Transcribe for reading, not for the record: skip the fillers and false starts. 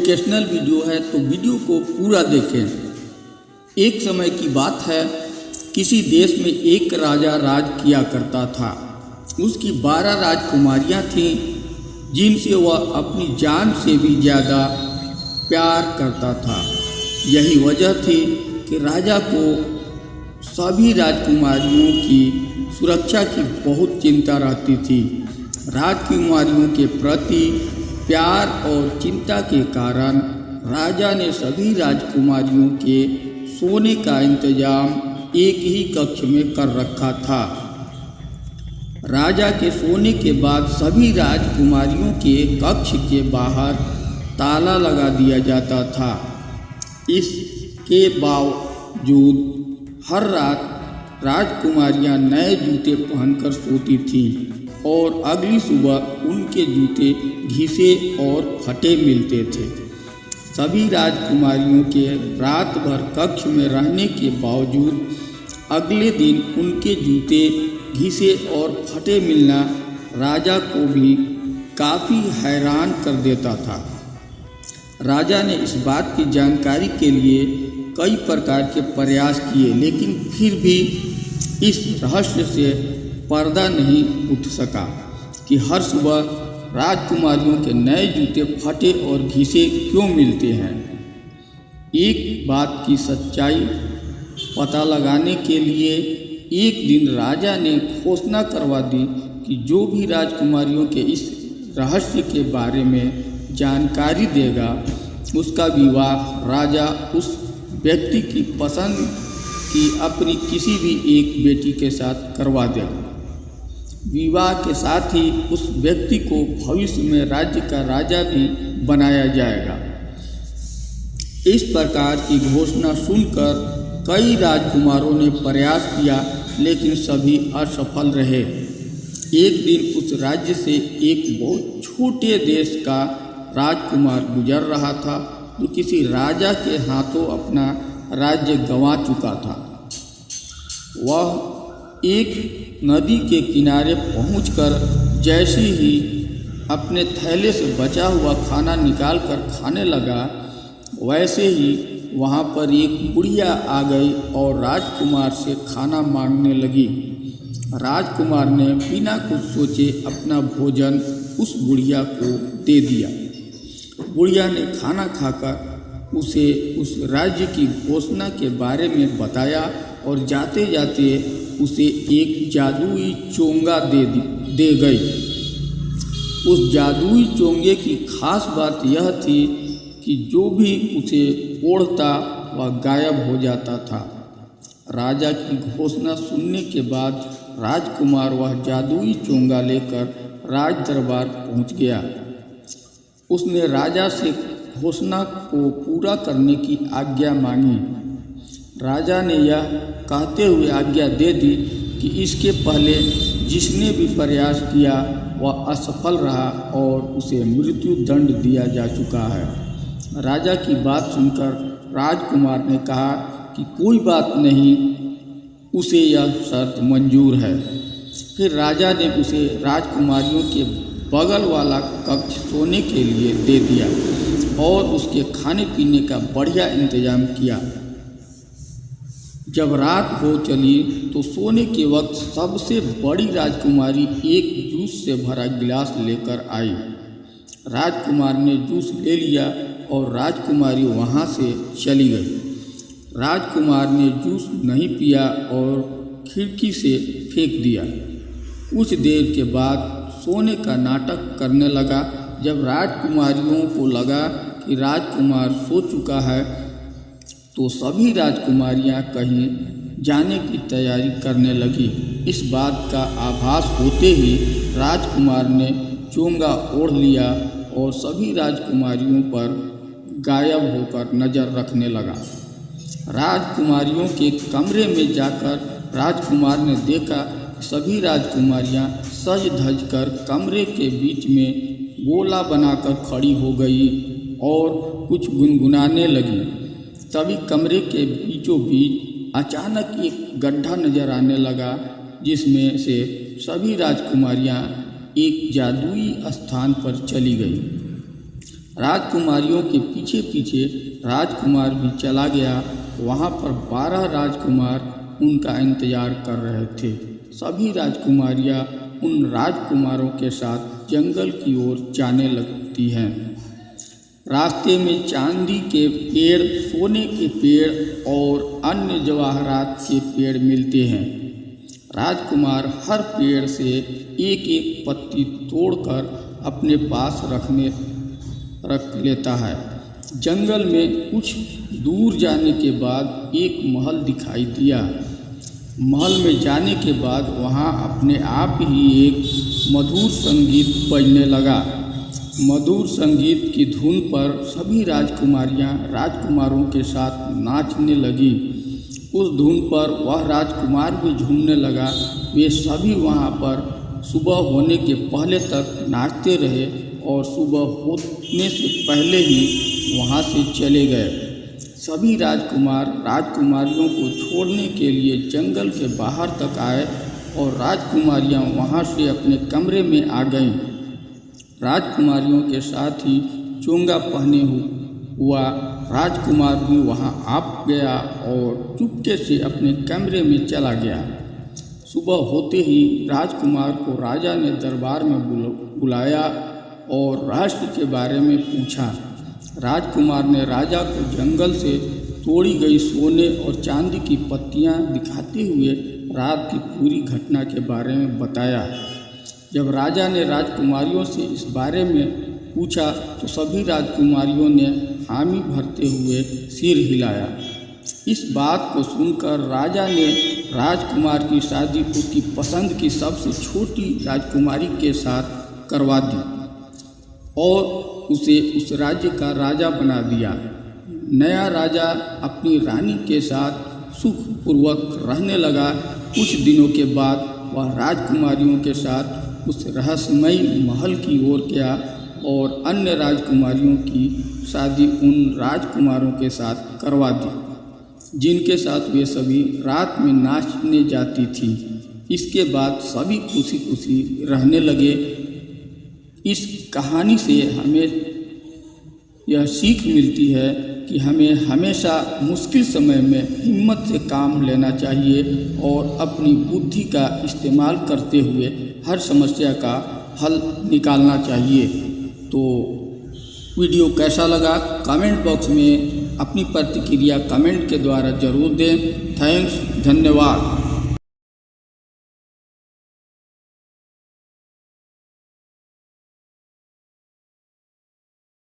Educational video है तो video को पूरा देखें। एक समय की बात है, किसी देश में एक राजा राज किया करता था। उसकी 12 राजकुमारियां थीं, जिनसे वह अपनी जान से भी ज़्यादा प्यार करता था। यही वजह थी कि राजा को सभी राजकुमारियों की सुरक्षा की बहुत चिंता रहती थी। राजकुमारियों के प्रति प्यार और चिंता के कारण राजा ने सभी राजकुमारियों के सोने का इंतजाम एक ही कक्ष में कर रखा था। राजा के सोने के बाद सभी राजकुमारियों के कक्ष के बाहर ताला लगा दिया जाता था। इसके बावजूद हर रात राजकुमारियां नए जूते पहनकर सोती थीं और अगली सुबह उनके जूते घिसे और फटे मिलते थे। सभी राजकुमारियों के रात भर कक्ष में रहने के बावजूद अगले दिन उनके जूते घिसे और फटे मिलना राजा को भी काफ़ी हैरान कर देता था। राजा ने इस बात की जानकारी के लिए कई प्रकार के प्रयास किए, लेकिन फिर भी इस रहस्य से पर्दा नहीं उठ सका कि हर सुबह राजकुमारियों के नए जूते फटे और घिसे क्यों मिलते हैं। एक बात की सच्चाई पता लगाने के लिए एक दिन राजा ने घोषणा करवा दी कि जो भी राजकुमारियों के इस रहस्य के बारे में जानकारी देगा, उसका विवाह राजा उस व्यक्ति की पसंद की अपनी किसी भी एक बेटी के साथ करवा देगा। विवाह के साथ ही उस व्यक्ति को भविष्य में राज्य का राजा भी बनाया जाएगा। इस प्रकार की घोषणा सुनकर कई राजकुमारों ने प्रयास किया, लेकिन सभी असफल रहे। एक दिन उस राज्य से एक बहुत छोटे देश का राजकुमार गुजर रहा था, जो किसी राजा के हाथों अपना राज्य गंवा चुका था। वह एक नदी के किनारे पहुंचकर जैसे ही अपने थैले से बचा हुआ खाना निकालकर खाने लगा, वैसे ही वहां पर एक बुढ़िया आ गई और राजकुमार से खाना मांगने लगी। राजकुमार ने बिना कुछ सोचे अपना भोजन उस बुढ़िया को दे दिया। बुढ़िया ने खाना खाकर उसे उस राज्य की घोषणा के बारे में बताया और जाते जाते उसे एक जादुई चोंगा दे गई। उस जादुई चोंगे की खास बात यह थी कि जो भी उसे ओढ़ता वह गायब हो जाता था। राजा की घोषणा सुनने के बाद राजकुमार वह जादुई चोंगा लेकर राज दरबार पहुंच गया। उसने राजा से घोषणा को पूरा करने की आज्ञा मांगी। राजा ने यह कहते हुए आज्ञा दे दी कि इसके पहले जिसने भी प्रयास किया वह असफल रहा और उसे मृत्यु दंड दिया जा चुका है। राजा की बात सुनकर राजकुमार ने कहा कि कोई बात नहीं, उसे यह शर्त मंजूर है। फिर राजा ने उसे राजकुमारियों के बगल वाला कक्ष सोने के लिए दे दिया और उसके खाने पीने का बढ़िया इंतजाम किया। जब रात हो चली तो सोने के वक्त सबसे बड़ी राजकुमारी एक जूस से भरा गिलास लेकर आई। राजकुमार ने जूस ले लिया और राजकुमारी वहाँ से चली गई। राजकुमार ने जूस नहीं पिया और खिड़की से फेंक दिया। कुछ देर के बाद सोने का नाटक करने लगा। जब राजकुमारियों को लगा कि राजकुमार सो चुका है, तो सभी राजकुमारियां कहीं जाने की तैयारी करने लगी। इस बात का आभास होते ही राजकुमार ने चोंगा ओढ़ लिया और सभी राजकुमारियों पर गायब होकर नज़र रखने लगा। राजकुमारियों के कमरे में जाकर राजकुमार ने देखा कि सभी राजकुमारियां सज धज कर कमरे के बीच में गोला बनाकर खड़ी हो गई और कुछ गुनगुनाने लगी। तभी कमरे के बीचों बीच अचानक एक गड्ढा नजर आने लगा, जिसमें से सभी राजकुमारियां एक जादुई स्थान पर चली गईं। राजकुमारियों के पीछे पीछे राजकुमार भी चला गया। वहाँ पर 12 राजकुमार उनका इंतजार कर रहे थे। सभी राजकुमारियाँ उन राजकुमारों के साथ जंगल की ओर जाने लगती हैं। रास्ते में चांदी के पेड़, सोने के पेड़ और अन्य जवाहरात के पेड़ मिलते हैं। राजकुमार हर पेड़ से एक एक पत्ती तोड़कर अपने पास रख लेता है। जंगल में कुछ दूर जाने के बाद एक महल दिखाई दिया। महल में जाने के बाद वहाँ अपने आप ही एक मधुर संगीत बजने लगा। मधुर संगीत की धुन पर सभी राजकुमारियाँ राजकुमारों के साथ नाचने लगी। उस धुन पर वह राजकुमार भी झूमने लगा। वे सभी वहाँ पर सुबह होने के पहले तक नाचते रहे और सुबह होने से पहले ही वहाँ से चले गए। सभी राजकुमार राजकुमारियों को छोड़ने के लिए जंगल के बाहर तक आए और राजकुमारियाँ वहाँ से अपने कमरे में आ गईं। राजकुमारियों के साथ ही चोंगा पहने हुआ राजकुमार भी वहाँ आ गया और चुपके से अपने कमरे में चला गया। सुबह होते ही राजकुमार को राजा ने दरबार में बुलाया और रहस्य के बारे में पूछा। राजकुमार ने राजा को जंगल से तोड़ी गई सोने और चांदी की पत्तियां दिखाते हुए रात की पूरी घटना के बारे में बताया। जब राजा ने राजकुमारियों से इस बारे में पूछा तो सभी राजकुमारियों ने हामी भरते हुए सिर हिलाया। इस बात को सुनकर राजा ने राजकुमार की शादी उसकी पसंद की सबसे छोटी राजकुमारी के साथ करवा दी और उसे उस राज्य का राजा बना दिया। नया राजा अपनी रानी के साथ सुखपूर्वक रहने लगा। कुछ दिनों के बाद वह राजकुमारियों के साथ उस रहस्यमयी महल की ओर गया और अन्य राजकुमारियों की शादी उन राजकुमारों के साथ करवा दी जिनके साथ वे सभी रात में नाचने जाती थी। इसके बाद सभी खुशी खुशी रहने लगे। इस कहानी से हमें यह सीख मिलती है कि हमें हमेशा मुश्किल समय में हिम्मत से काम लेना चाहिए और अपनी बुद्धि का इस्तेमाल करते हुए हर समस्या का हल निकालना चाहिए। तो वीडियो कैसा लगा कमेंट बॉक्स में अपनी प्रतिक्रिया कमेंट के द्वारा ज़रूर दें। थैंक्स, धन्यवाद।